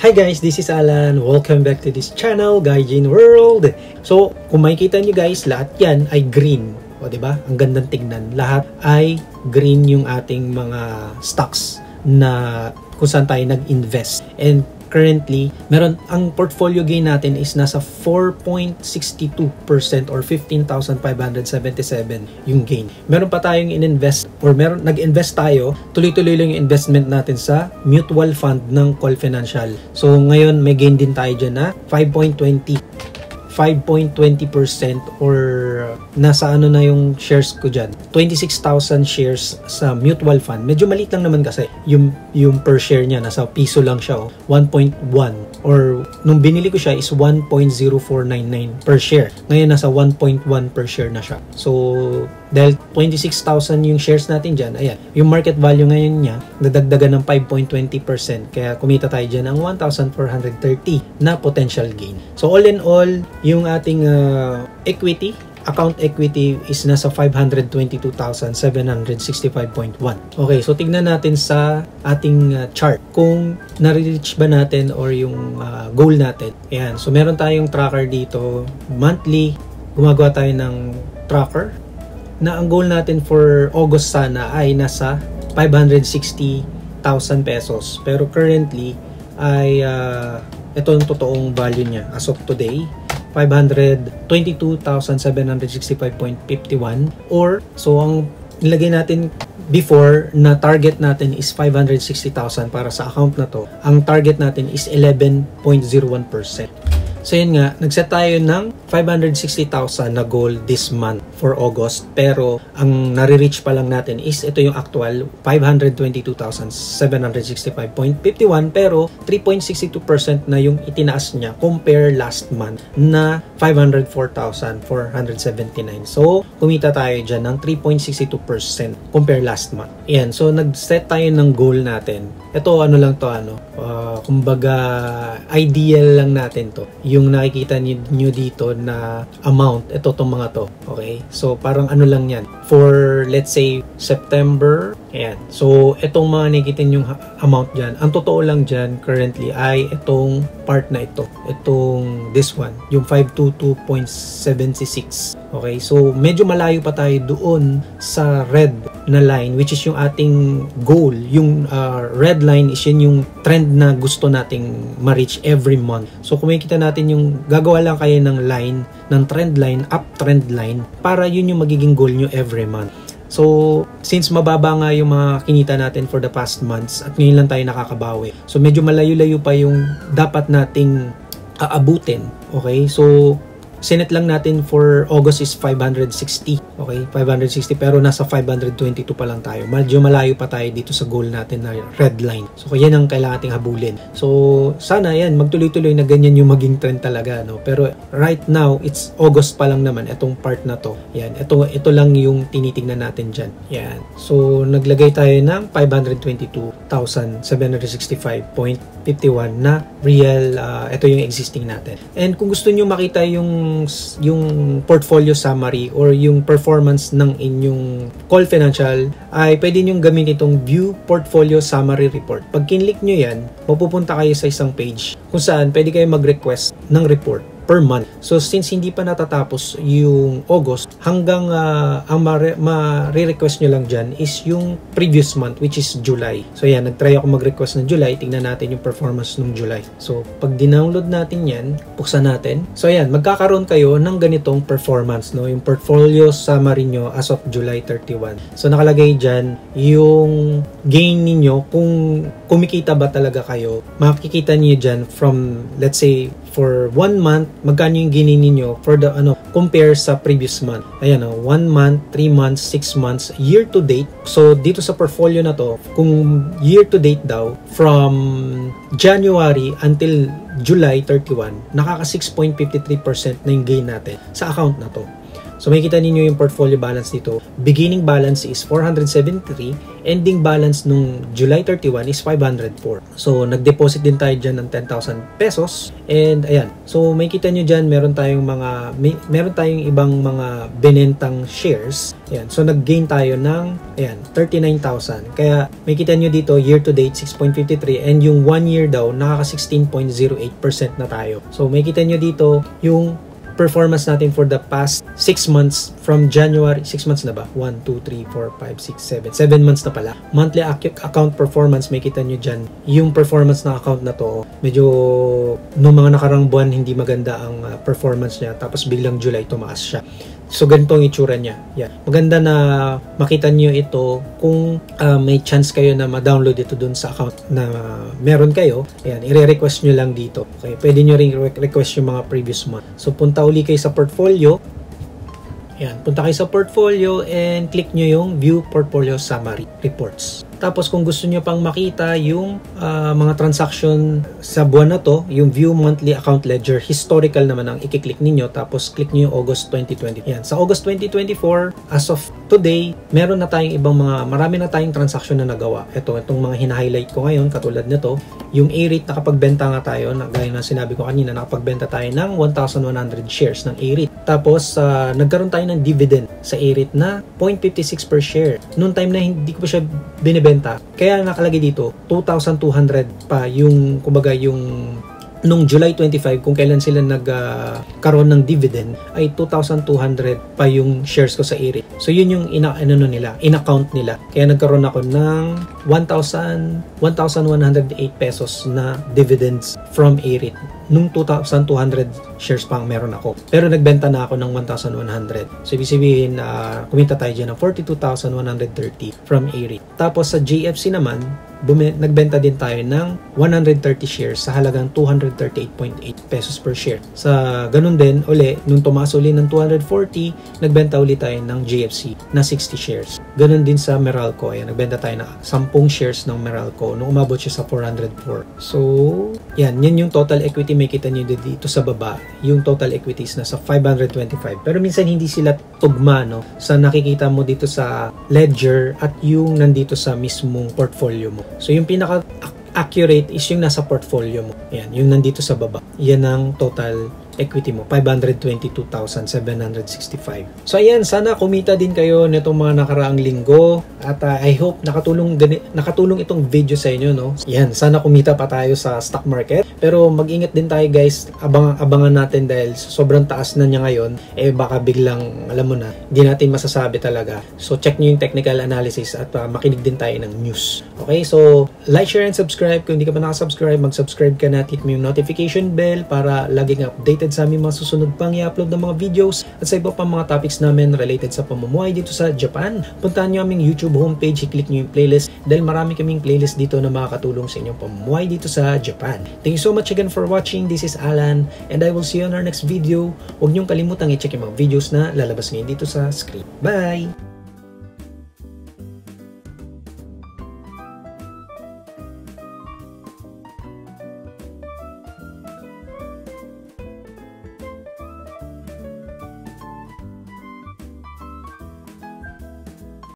Hi guys, this is Alan. Welcome back to this channel, Gaijin World. So, kung makikita nyo guys, lahat yan ay green. O, diba? Ang gandang tignan. Lahat ay green yung ating mga stocks na kung saan tayo nag-invest. And currently, ang portfolio gain natin is nasa 4.62% or 15,577 yung gain. Meron pa tayong in-invest or nag-invest tayo, tuloy-tuloy lang yung investment natin sa mutual fund ng Call Financial. So ngayon may gain din tayo dyan na 5.20% or nasa ano na yung shares ko dyan. 26,000 shares sa mutual fund. Medyo maliit lang naman kasi yung per share niya nasa piso lang siya, 1.1 or nung binili ko siya is 1.0499 per share. Ngayon nasa 1.1 per share na siya. So dahil 26,000 yung shares natin dyan, ayan, yung market value ngayon niya nadagdagan ng 5.20%, kaya kumita tayo dyan ng 1,430 na potential gain. So all in all, yung ating account equity is nasa 522,765.1. Okay, so tignan natin sa ating chart kung na-reach ba natin or yung goal natin. Ayan, so meron tayong tracker dito. Monthly, gumagawa tayo ng tracker na ang goal natin for August sana ay nasa 560,000 pesos. Pero currently ay ito ang totoong value niya as of today, 522,765.51, or so ang nilagay natin before na target natin is 560,000 para sa account na to. Ang target natin is 11.01%. So yun nga, nagset tayo ng 560,000 na goal this month for August, pero ang nare-reach pa lang natin is ito yung actual 522,765.51, pero 3.62% na yung itinaas niya compare last month na 504,479. So kumita tayo dyan ng 3.62% compare last month. Yan, so nag-set tayo ng goal natin. Ito ano lang to, kumbaga ideal lang natin to. Yung nakikita nyo dito na amount, ito tong mga to. Okay? So, parang ano lang yan. For, let's say, September. Ayan. So, itong mga nakikita yung amount dyan. Ang totoo lang dyan currently ay itong part na ito. Itong this one. Yung 522.76. Okay? So, medyo malayo pa tayo doon sa red na line, which is yung ating goal. Yung red line is yun yung trend na gusto nating ma-reach every month. So, kung makikita natin yung gagawa lang kayo ng line, ng trend line, uptrend line, para yun yung magiging goal nyo every month. So, since mababa nga yung mga kinita natin for the past months at ngayon lang tayo nakakabawi. So, medyo malayo-layo pa yung dapat nating aabutin. Okay? So, sinet lang natin for August is 560. Okay? 560 pero nasa 522 pa lang tayo. Medyo malayo pa tayo dito sa goal natin na red line. So, yan ang kailangan nating habulin. So, sana yan, magtuloy-tuloy na ganyan yung maging trend talaga. No? Pero right now, it's August pa lang naman, itong part na to. Yan. Ito lang yung tinitingnan natin dyan. Yan. So, naglagay tayo ng 522,765.51 na real, ito yung existing natin. And kung gusto nyo makita yung portfolio summary or yung performance ng inyong Call Financial, ay pwede nyo gamitin itong View Portfolio Summary Report. Pag kinlik nyo yan, mapupunta kayo sa isang page kung saan pwede kayo mag-request ng report per month. So since hindi pa natatapos yung August, hanggang ang ma-request nyo lang dyan is yung previous month, which is July. So yan, nag-try ako mag-request ng July. Tingnan natin yung performance ng July. So pag dinownload natin yan, buksan natin. So yan, magkakaroon kayo ng ganitong performance, no? Yung portfolio summary nyo as of July 31. So nakalagay dyan yung gain ninyo, kung kumikita ba talaga kayo. Makikita niyo dyan from, let's say, for 1 month, magkano yung gain ninyo for the compare sa previous month. Ayan, 1 month, 3 months, 6 months, year to date. So dito sa portfolio na to, kung year to date daw, from January until July 31, nakaka 6.53% na yung gain natin sa account na to. So makikita ninyo yung portfolio balance dito. Beginning balance is 473, ending balance nung July 31 is 504. So nag-deposit din tayo dyan ng 10,000 pesos. And ayan, so makikita nyo dyan meron tayong ibang mga binentang shares. Ayan, so nag-gain tayo ng 39,000. Kaya makikita nyo dito year to date 6.53 and yung 1 year daw nakaka 16.08% na tayo. So makikita nyo dito yung performance natin for the past 6 months from January. 6 months na ba? 1, 2, 3, 4, 5, 6, 7 7 months na pala. Monthly account performance, makikita nyo dyan yung performance ng account na to. Medyo noong mga nakarang buwan hindi maganda ang performance niya, tapos biglang July tumaas siya. So ganito ang itsura niya. Yeah. Maganda na makita niyo ito kung may chance kayo na ma-download ito dun sa account na meron kayo. Ayan, i-request nyo lang dito. Okay, pwede nyo ring request yung mga previous month. So punta uli kayo sa portfolio. Ayan, punta kayo sa portfolio and click nyo yung View Portfolio Summary Reports. Tapos kung gusto nyo pang makita yung mga transaction sa buwan na to, yung View Monthly Account Ledger, historical naman ang i-click ninyo. Tapos click nyo yung August 2020. Yan. Sa August 2024, as of today, meron na tayong marami na tayong transaction na nagawa. Itong mga hina-highlight ko ngayon, katulad nito, yung A-REIT nakapagbenta nga tayo, gaya na sinabi ko kanina, nakapagbenta tayo ng 1,100 shares ng A-REIT. Tapos, nagkaroon tayo ng dividend sa A-REIT na 0.56 per share. Noong time na hindi ko pa siya binibenta, kaya nakalagay dito 2,200 pa yung kumbaga yung nung July 25 kung kailan sila nagkaroon ng dividend ay 2,200 pa yung shares ko sa A-REIT. So yun yung in-account nila. Kaya nagkaroon ako ng 1,108 pesos na dividends from A-REIT. Nung 2,200 shares pang meron ako. Pero nagbenta na ako ng 1,100. So ibig sabihin, kumita tayo dyan ng 42,130 from A-REIT. Tapos sa JFC naman, nagbenta din tayo ng 130 shares sa halagang 238.8 pesos per share. Sa ganun din, nung tumaas uli ng 240, nagbenta uli tayo ng JFC na 60 shares. Ganun din sa Meralco. Ayan, nagbenta tayo ng 10 shares ng Meralco nung umabot siya sa 404. So, yan yung total equity. May kita nyo dito sa baba. Yung total equity is nasa 525. Pero minsan hindi sila tugma, no? Sa nakikita mo dito sa ledger at yung nandito sa mismong portfolio mo. So, yung pinaka-accurate is yung nasa portfolio mo. Yan, yung nandito sa baba. Yan ang total equity mo, 522,765. So ayan, sana kumita din kayo nitong mga nakaraang linggo at I hope nakatulong itong video sa inyo, no? Yan, sana kumita pa tayo sa stock market. Pero mag-ingat din tayo guys, abangan natin dahil sobrang taas na niya ngayon, baka biglang, alam mo na, hindi natin masasabi talaga. So check nyo yung technical analysis at makinig din tayo ng news. Okay, so like, share, and subscribe. Kung hindi ka pa nakasubscribe, mag-subscribe ka na at hit mo yung notification bell para laging updated sa aming mga susunod pang i-upload ng mga videos at sa iba pang mga topics namin related sa pamumuhay dito sa Japan. Puntahan nyo aming YouTube homepage, i-click nyo yung playlist dahil marami kaming playlist dito na makakatulong sa inyong pamumuhay dito sa Japan. Thank you so much again for watching. This is Alan and I will see you on our next video. Huwag nyong kalimutang i-check yung mga videos na lalabas ngayon dito sa screen. Bye!